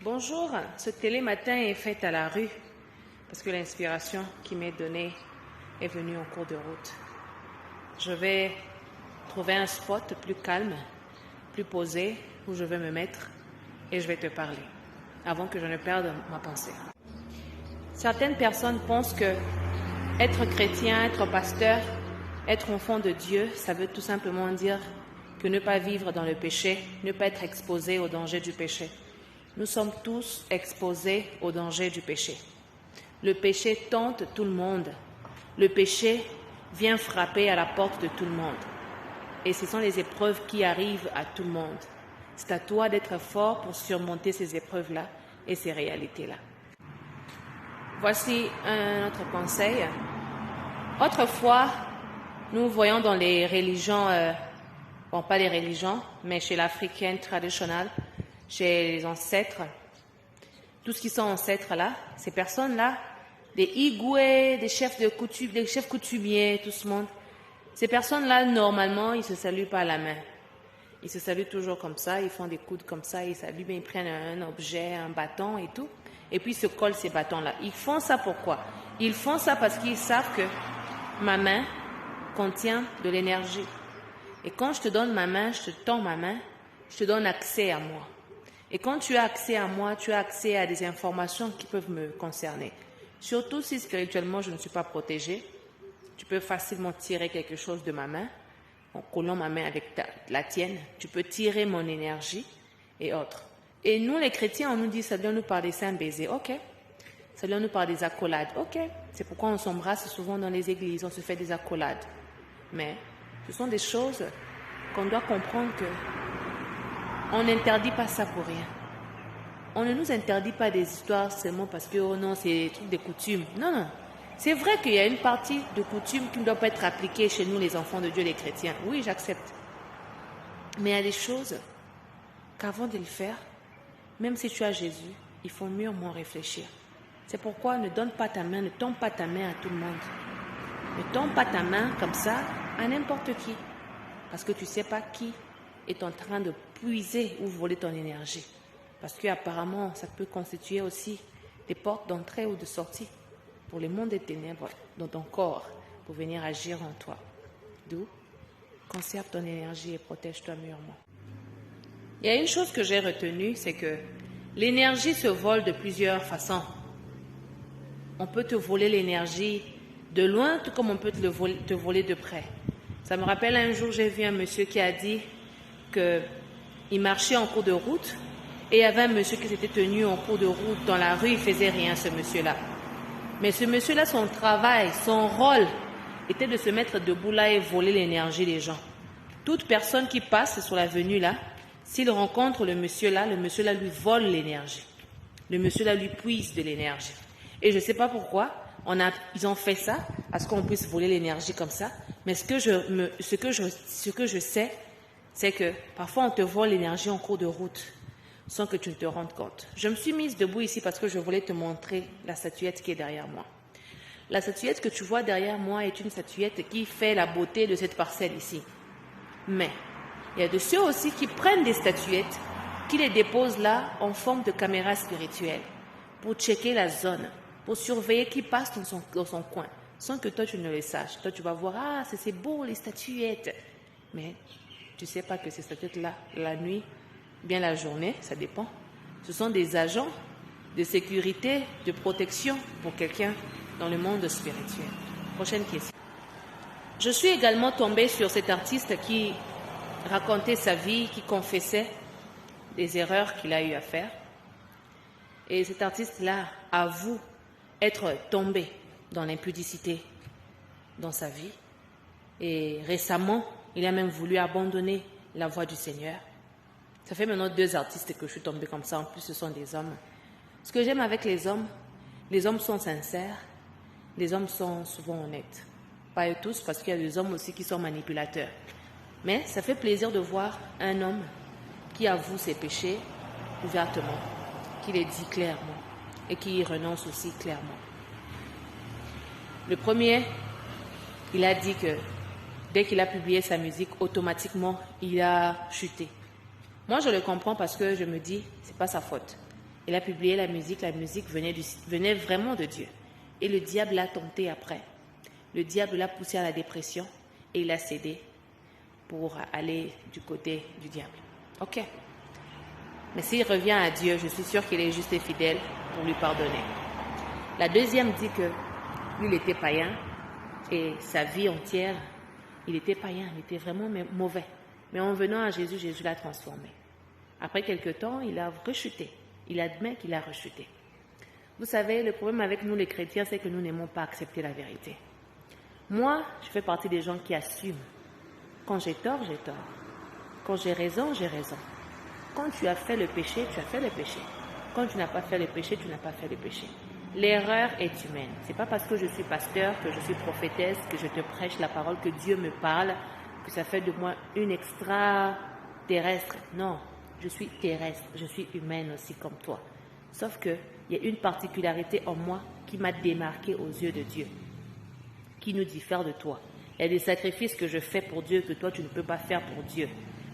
Bonjour, ce télématin est fait à la rue parce que l'inspiration qui m'est donnée est venue en cours de route. Je vais trouver un spot plus calme, plus posé où je vais me mettre et je vais te parler avant que je ne perde ma pensée. Certaines personnes pensent que être chrétien, être pasteur, être enfant de Dieu, ça veut tout simplement dire que ne pas vivre dans le péché, ne pas être exposé au danger du péché. Nous sommes tous exposés au danger du péché. Le péché tente tout le monde. Le péché vient frapper à la porte de tout le monde. Et ce sont les épreuves qui arrivent à tout le monde. C'est à toi d'être fort pour surmonter ces épreuves-là et ces réalités-là. Voici un autre conseil. Autrefois, nous voyons dans les religions, pas les religions, mais chez l'Africaine traditionnelle, chez les ancêtres, tout ce qui sont ancêtres là, ces personnes-là, des Igwe, des chefs de coutume, des chefs coutumiers, tout ce monde, ces personnes-là, normalement, ils se saluent pas à la main. Ils se saluent toujours comme ça, ils font des coudes comme ça, ils saluent, mais ils prennent un objet, un bâton et tout, et puis ils se collent ces bâtons-là. Ils font ça pourquoi? Ils font ça parce qu'ils savent que ma main contient de l'énergie. Et quand je te donne ma main, je te tends ma main, je te donne accès à moi. Et quand tu as accès à moi, tu as accès à des informations qui peuvent me concerner. Surtout si spirituellement je ne suis pas protégée, tu peux facilement tirer quelque chose de ma main, en collant ma main avec la tienne. Tu peux tirer mon énergie et autres. Et nous les chrétiens, on nous dit, saluons-nous par des saints baisers. Ok. Saluons-nous par des accolades. Ok. C'est pourquoi on s'embrasse souvent dans les églises, on se fait des accolades. Mais ce sont des choses qu'on doit comprendre que on n'interdit pas ça pour rien. On ne nous interdit pas des histoires seulement parce que, oh non, c'est des trucs de coutume. Non, non. C'est vrai qu'il y a une partie de coutume qui ne doit pas être appliquée chez nous, les enfants de Dieu, les chrétiens. Oui, j'accepte. Mais il y a des choses qu'avant de le faire, même si tu as Jésus, il faut mûrement réfléchir. C'est pourquoi ne donne pas ta main, ne tends pas ta main à tout le monde. Ne tends pas ta main comme ça à n'importe qui. Parce que tu ne sais pas qui est en train de puiser ou voler ton énergie. Parce qu'apparemment, ça peut constituer aussi des portes d'entrée ou de sortie pour le monde des ténèbres dans ton corps, pour venir agir en toi. D'où, conserve ton énergie et protège-toi mûrement. Il y a une chose que j'ai retenue, c'est que l'énergie se vole de plusieurs façons. On peut te voler l'énergie de loin, tout comme on peut te voler de près. Ça me rappelle un jour, j'ai vu un monsieur qui a dit qu'il marchait en cours de route et il y avait un monsieur qui s'était tenu en cours de route dans la rue, il faisait rien, ce monsieur-là. Mais ce monsieur-là, son travail, son rôle était de se mettre debout là et voler l'énergie des gens. Toute personne qui passe sur l'avenue là, s'il rencontre le monsieur-là lui vole l'énergie. Le monsieur-là lui puise de l'énergie. Et je ne sais pas pourquoi, ils ont fait ça, à ce qu'on puisse voler l'énergie comme ça. Mais ce que je sais, c'est que parfois on te vole l'énergie en cours de route sans que tu ne te rendes compte. Je me suis mise debout ici parce que je voulais te montrer la statuette qui est derrière moi. La statuette que tu vois derrière moi est une statuette qui fait la beauté de cette parcelle ici. Mais il y a de ceux aussi qui prennent des statuettes, qui les déposent là en forme de caméra spirituelle pour checker la zone, pour surveiller qui passe dans son coin, sans que toi tu ne le saches. Toi tu vas voir, ah c'est beau les statuettes. Mais tu ne sais pas que ces statuettes-là, la nuit, bien la journée, ça dépend. Ce sont des agents de sécurité, de protection pour quelqu'un dans le monde spirituel. Prochaine question. Je suis également tombée sur cet artiste qui racontait sa vie, qui confessait des erreurs qu'il a eu à faire. Et cet artiste-là avoue être tombé dans l'impudicité dans sa vie. Et récemment, il a même voulu abandonner la voie du Seigneur. Ça fait maintenant 2 artistes que je suis tombée comme ça. En plus, ce sont des hommes. Ce que j'aime avec les hommes sont sincères. Les hommes sont souvent honnêtes. Pas eux tous, parce qu'il y a des hommes aussi qui sont manipulateurs. Mais ça fait plaisir de voir un homme qui avoue ses péchés ouvertement, qui les dit clairement et qui y renonce aussi clairement. Le premier, il a dit que dès qu'il a publié sa musique, automatiquement, il a chuté. Moi, je le comprends parce que je me dis, c'est pas sa faute. Il a publié la musique venait vraiment de Dieu. Et le diable l'a tenté après. Le diable l'a poussé à la dépression et il a cédé pour aller du côté du diable. Ok. Mais s'il revient à Dieu, je suis sûre qu'il est juste et fidèle pour lui pardonner. La deuxième dit que lui, il était païen et sa vie entière, il était païen, il était vraiment mauvais. Mais en venant à Jésus, Jésus l'a transformé. Après quelque temps, il a rechuté. Il admet qu'il a rechuté. Vous savez, le problème avec nous les chrétiens, c'est que nous n'aimons pas accepter la vérité. Moi, je fais partie des gens qui assument. Quand j'ai tort, j'ai tort. Quand j'ai raison, j'ai raison. Quand tu as fait le péché, tu as fait le péché. Quand tu n'as pas fait le péché, tu n'as pas fait le péché. L'erreur est humaine. Ce n'est pas parce que je suis pasteur, que je suis prophétesse, que je te prêche la parole, que Dieu me parle, que ça fait de moi une extraterrestre. Non, je suis terrestre, je suis humaine aussi comme toi. Sauf qu'il y a une particularité en moi qui m'a démarquée aux yeux de Dieu, qui nous diffère de toi. Il y a des sacrifices que je fais pour Dieu que toi tu ne peux pas faire pour Dieu.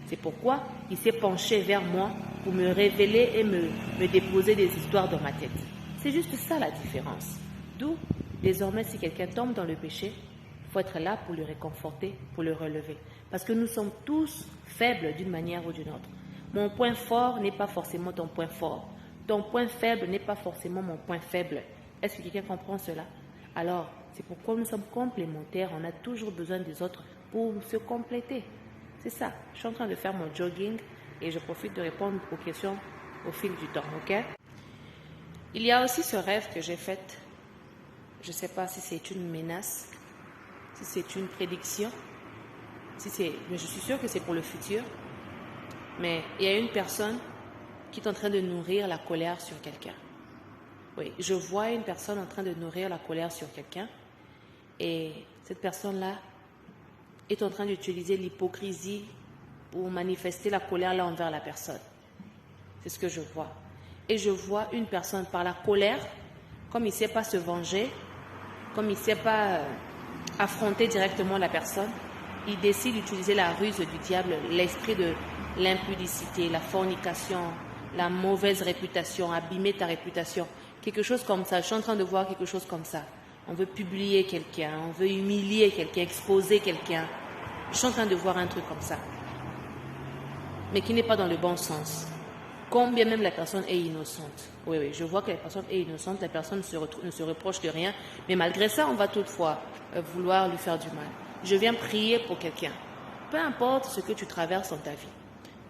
C'est pourquoi il s'est penché vers moi pour me révéler et me déposer des histoires dans ma tête. C'est juste ça la différence. D'où, désormais, si quelqu'un tombe dans le péché, il faut être là pour le réconforter, pour le relever. Parce que nous sommes tous faibles d'une manière ou d'une autre. Mon point fort n'est pas forcément ton point fort. Ton point faible n'est pas forcément mon point faible. Est-ce que quelqu'un comprend cela? Alors, c'est pourquoi nous sommes complémentaires. On a toujours besoin des autres pour se compléter. C'est ça. Je suis en train de faire mon jogging et je profite de répondre aux questions au fil du temps. Ok? Il y a aussi ce rêve que j'ai fait. Je ne sais pas si c'est une menace, si c'est une prédiction, mais je suis sûre que c'est pour le futur. Mais il y a une personne qui est en train de nourrir la colère sur quelqu'un. Oui, je vois une personne en train de nourrir la colère sur quelqu'un. Et cette personne-là est en train d'utiliser l'hypocrisie pour manifester la colère là envers la personne. C'est ce que je vois. Et je vois une personne par la colère, comme il ne sait pas se venger, comme il ne sait pas affronter directement la personne, il décide d'utiliser la ruse du diable, l'esprit de l'impudicité, la fornication, la mauvaise réputation, abîmer ta réputation, quelque chose comme ça. Je suis en train de voir quelque chose comme ça. On veut publier quelqu'un, on veut humilier quelqu'un, exposer quelqu'un. Je suis en train de voir un truc comme ça, mais qui n'est pas dans le bon sens. Combien même la personne est innocente. Oui, je vois que la personne est innocente, la personne ne se reproche de rien, mais malgré ça, on va toutefois vouloir lui faire du mal. Je viens prier pour quelqu'un. Peu importe ce que tu traverses dans ta vie,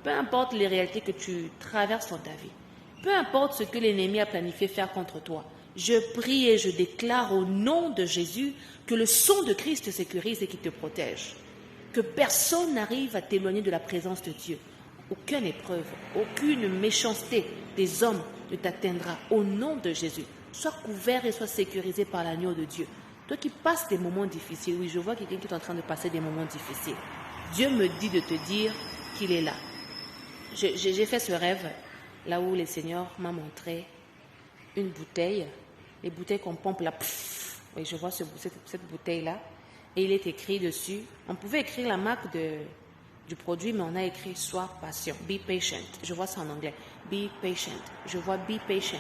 peu importe les réalités que tu traverses dans ta vie, peu importe ce que l'ennemi a planifié faire contre toi, je prie et je déclare au nom de Jésus que le sang de Christ te sécurise et qu'il te protège. Que personne n'arrive à t'éloigner de la présence de Dieu. Aucune épreuve, aucune méchanceté des hommes ne t'atteindra au nom de Jésus. Sois couvert et sois sécurisé par l'agneau de Dieu. Toi qui passes des moments difficiles, oui, je vois quelqu'un qui est en train de passer des moments difficiles. Dieu me dit de te dire qu'il est là. J'ai fait ce rêve là où le Seigneur m'a montré une bouteille, les bouteilles qu'on pompe là. Oui, je vois cette bouteille-là. Et il est écrit dessus, on pouvait écrire la marque du produit, mais on a écrit « Sois patient »,« Be patient ». Je vois ça en anglais. « Be patient ». Je vois « Be patient ».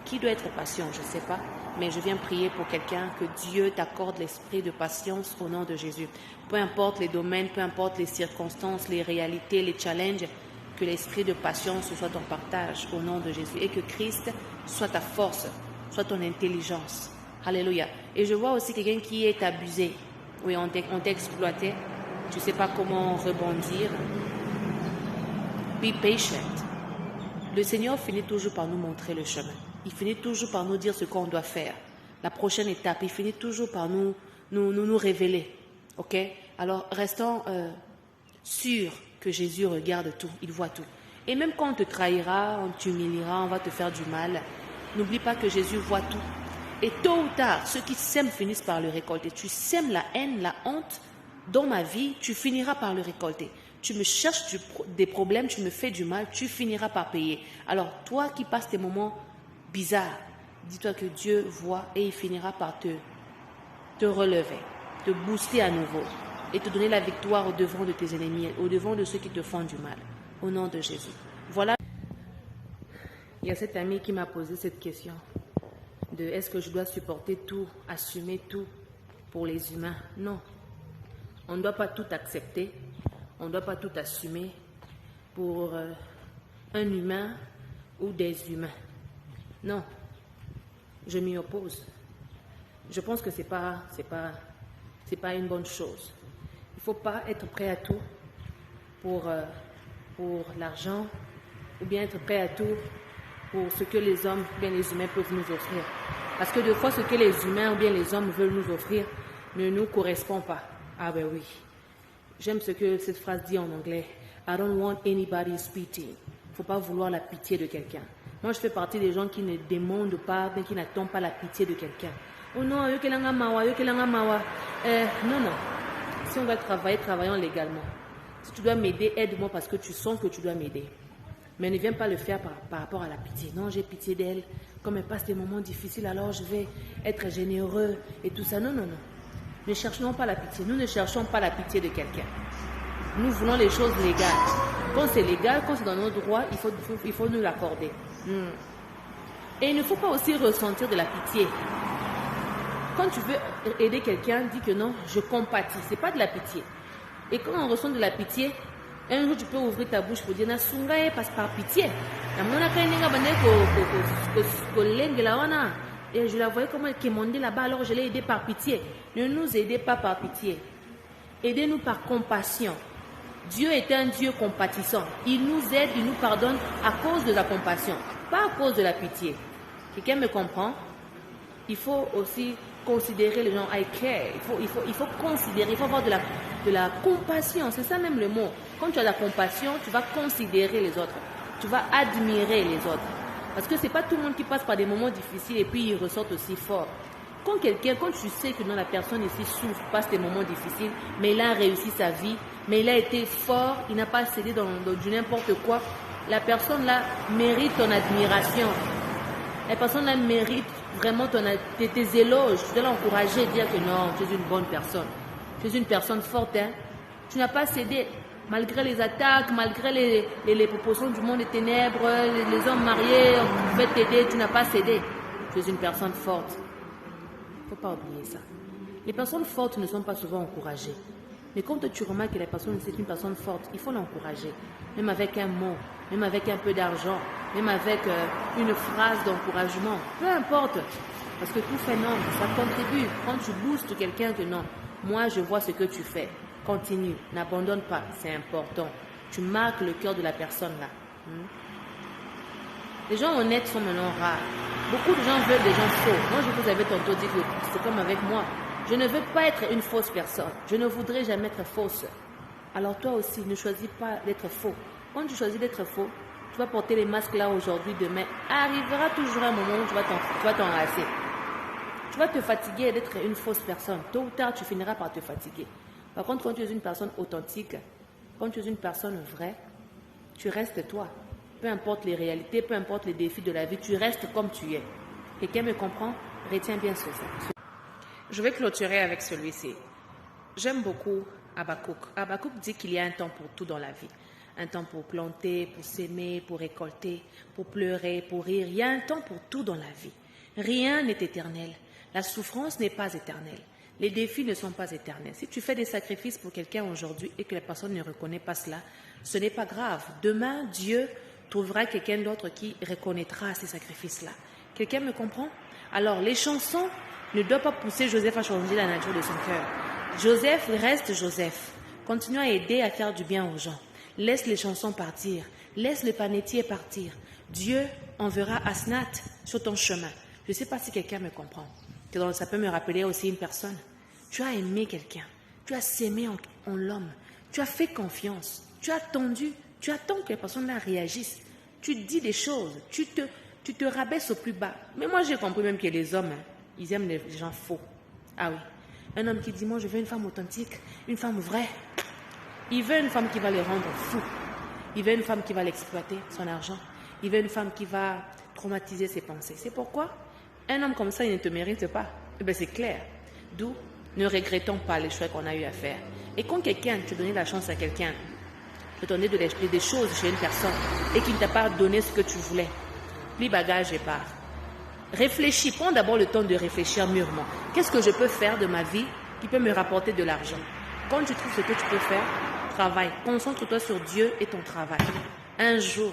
Qui doit être patient? Je ne sais pas. Mais je viens prier pour quelqu'un, que Dieu t'accorde l'esprit de patience au nom de Jésus. Peu importe les domaines, peu importe les circonstances, les réalités, les challenges, que l'esprit de patience soit ton partage au nom de Jésus. Et que Christ soit ta force, soit ton intelligence. Alléluia. Et je vois aussi quelqu'un qui est abusé. Oui, on t'a exploité. Tu ne sais pas comment rebondir. Be patient. Le Seigneur finit toujours par nous montrer le chemin. Il finit toujours par nous dire ce qu'on doit faire. La prochaine étape, il finit toujours par nous révéler. Ok? Alors, restons sûrs que Jésus regarde tout. Il voit tout. Et même quand on te trahira, on t'humiliera, on va te faire du mal, n'oublie pas que Jésus voit tout. Et tôt ou tard, ceux qui sèment finissent par le récolter. Tu sèmes la haine, la honte dans ma vie, tu finiras par le récolter. Tu me cherches des problèmes, tu me fais du mal, tu finiras par payer. Alors, toi qui passes des moments bizarres, dis-toi que Dieu voit et il finira par te relever, te booster à nouveau et te donner la victoire au devant de tes ennemis, au devant de ceux qui te font du mal. Au nom de Jésus. Voilà. Il y a cet ami qui m'a posé cette question de est-ce que je dois supporter tout, assumer tout pour les humains? Non. On ne doit pas tout accepter, on ne doit pas tout assumer pour un humain ou des humains. Non, je m'y oppose. Je pense que c'est pas une bonne chose. Il ne faut pas être prêt à tout pour l'argent ou bien être prêt à tout pour ce que les hommes ou bien les humains peuvent nous offrir. Parce que des fois, ce que les humains ou bien les hommes veulent nous offrir ne nous correspond pas. Ah ben oui. J'aime ce que cette phrase dit en anglais. I don't want anybody's pity. Il ne faut pas vouloir la pitié de quelqu'un. Moi, je fais partie des gens qui ne demandent pas, mais qui n'attendent pas la pitié de quelqu'un. Oh non, non, non. Si on va travailler, travaillons légalement. Si tu dois m'aider, aide-moi parce que tu sens que tu dois m'aider. Mais ne viens pas le faire par rapport à la pitié. Non, j'ai pitié d'elle. Comme elle passe des moments difficiles, alors je vais être généreux et tout ça. Non, non, non. Ne cherchons pas la pitié. Nous ne cherchons pas la pitié de quelqu'un. Nous voulons les choses légales. Quand c'est légal, quand c'est dans nos droits, il faut nous l'accorder. Et il ne faut pas aussi ressentir de la pitié. Quand tu veux aider quelqu'un, dis que non, je compatis. Ce n'est pas de la pitié. Et quand on ressent de la pitié, un jour tu peux ouvrir ta bouche pour dire Nasungaye passe par pitié. Et je la voyais comment elle quémandait là-bas, alors je l'ai aidée par pitié. Ne nous aidez pas par pitié. Aidez-nous par compassion. Dieu est un Dieu compatissant. Il nous aide, il nous pardonne à cause de la compassion, pas à cause de la pitié. Quelqu'un me comprend? Il faut aussi considérer les gens. I care. Il faut considérer, il faut avoir de la compassion. C'est ça même le mot. Quand tu as de la compassion, tu vas considérer les autres. Tu vas admirer les autres. Parce que ce n'est pas tout le monde qui passe par des moments difficiles et puis ils ressortent aussi fort. Quand tu sais que non, la personne ici souffre, passe des moments difficiles, mais il a réussi sa vie, mais il a été fort, il n'a pas cédé dans du n'importe quoi, la personne là mérite ton admiration. La personne là mérite vraiment tes éloges. Tu dois l'encourager et dire que non, tu es une bonne personne. Tu es une personne forte. Hein? Tu n'as pas cédé. Malgré les attaques, malgré les propositions du monde des ténèbres, les hommes mariés, on pouvait t'aider, tu n'as pas cédé. Tu es une personne forte. Il ne faut pas oublier ça. Les personnes fortes ne sont pas souvent encouragées. Mais quand tu remarques que la personne c'est une personne forte, il faut l'encourager. Même avec un mot, même avec un peu d'argent, même avec une phrase d'encouragement. Peu importe. Parce que tout fait non, ça contribue. Quand tu boostes quelqu'un que non, moi je vois ce que tu fais. Continue, n'abandonne pas, c'est important. Tu marques le cœur de la personne là. Les gens honnêtes sont maintenant rares. Beaucoup de gens veulent des gens faux. Moi, je vous avais tantôt dit que c'est comme avec moi. Je ne veux pas être une fausse personne. Je ne voudrais jamais être fausse. Alors toi aussi, ne choisis pas d'être faux. Quand tu choisis d'être faux, tu vas porter les masques là aujourd'hui, demain. Arrivera toujours un moment où tu vas t'enracer. Tu vas te fatiguer d'être une fausse personne. Tôt ou tard, tu finiras par te fatiguer. Par contre, quand tu es une personne authentique, quand tu es une personne vraie, tu restes toi. Peu importe les réalités, peu importe les défis de la vie, tu restes comme tu es. Quelqu'un me comprend? Retiens bien ça. Je vais clôturer avec celui-ci. J'aime beaucoup Habakkuk. Habakkuk dit qu'il y a un temps pour tout dans la vie. Un temps pour planter, pour s'aimer, pour récolter, pour pleurer, pour rire. Il y a un temps pour tout dans la vie. Rien n'est éternel. La souffrance n'est pas éternelle. Les défis ne sont pas éternels. Si tu fais des sacrifices pour quelqu'un aujourd'hui et que la personne ne reconnaît pas cela, ce n'est pas grave. Demain, Dieu trouvera quelqu'un d'autre qui reconnaîtra ces sacrifices-là. Quelqu'un me comprend? Alors, les chansons ne doivent pas pousser Joseph à changer la nature de son cœur. Joseph reste Joseph. Continue à aider à faire du bien aux gens. Laisse les chansons partir. Laisse le panetier partir. Dieu enverra Asnath sur ton chemin. Je ne sais pas si quelqu'un me comprend. Ça peut me rappeler aussi une personne. Tu as aimé quelqu'un. Tu as s'aimé en l'homme. Tu as fait confiance. Tu as attendu. Tu attends que la personne-là réagisse. Tu dis des choses. Tu te rabaisses au plus bas. Mais moi, j'ai compris même que les hommes, ils aiment les gens faux. Ah oui. Un homme qui dit, moi, je veux une femme authentique, une femme vraie. Il veut une femme qui va les rendre fous. Il veut une femme qui va l'exploiter, son argent. Il veut une femme qui va traumatiser ses pensées. C'est pourquoi un homme comme ça, il ne te mérite pas. Eh bien, c'est clair. D'où, ne regrettons pas les choix qu'on a eu à faire. Et quand quelqu'un, tu donnes la chance à quelqu'un de donner des choses chez une personne et qu'il ne t'a pas donné ce que tu voulais, plie bagage et pars. Réfléchis, prends d'abord le temps de réfléchir mûrement. Qu'est-ce que je peux faire de ma vie qui peut me rapporter de l'argent? Quand tu trouves ce que tu peux faire, travaille. Concentre-toi sur Dieu et ton travail. Un jour,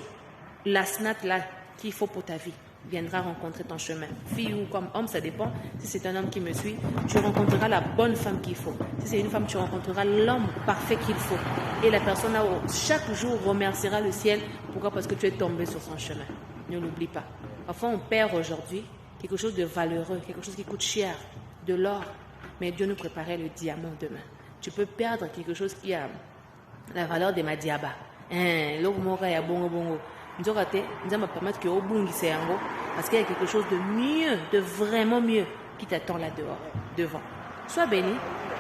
la SNAT là qu'il faut pour ta vie viendra rencontrer ton chemin. Fille ou comme homme, ça dépend. Si c'est un homme qui me suit, tu rencontreras la bonne femme qu'il faut. Si c'est une femme, tu rencontreras l'homme parfait qu'il faut. Et la personne là, chaque jour, remerciera le ciel. Pourquoi? Parce que tu es tombé sur son chemin. Ne l'oublie pas. Parfois, on perd aujourd'hui quelque chose de valeureux, quelque chose qui coûte cher, de l'or. Mais Dieu nous préparait le diamant demain. Tu peux perdre quelque chose qui a la valeur de ma diaba. Nous allons permettre que parce qu'il y a quelque chose de mieux, de vraiment mieux qui t'attend là dehors, devant. Sois béni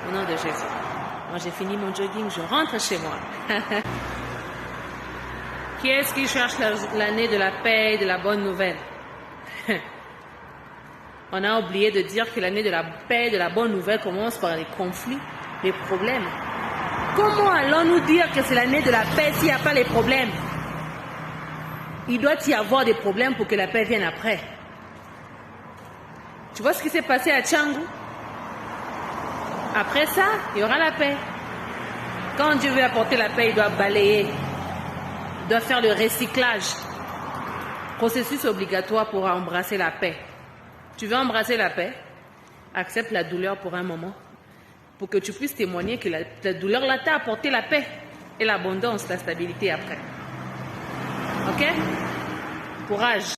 au nom de Jésus. Moi, j'ai fini mon jogging, je rentre chez moi. Qui est-ce qui cherche l'année de la paix et de la bonne nouvelle? On a oublié de dire que l'année de la paix et de la bonne nouvelle commence par les conflits, les problèmes. Comment allons-nous dire que c'est l'année de la paix s'il n'y a pas les problèmes? Il doit y avoir des problèmes pour que la paix vienne après. Tu vois ce qui s'est passé à Tchangou? Après ça, il y aura la paix. Quand Dieu veut apporter la paix, il doit balayer. Il doit faire le recyclage. Processus obligatoire pour embrasser la paix. Tu veux embrasser la paix? Accepte la douleur pour un moment. Pour que tu puisses témoigner que la douleur là t'a apporté la paix et l'abondance, la stabilité après. Ok? Courage.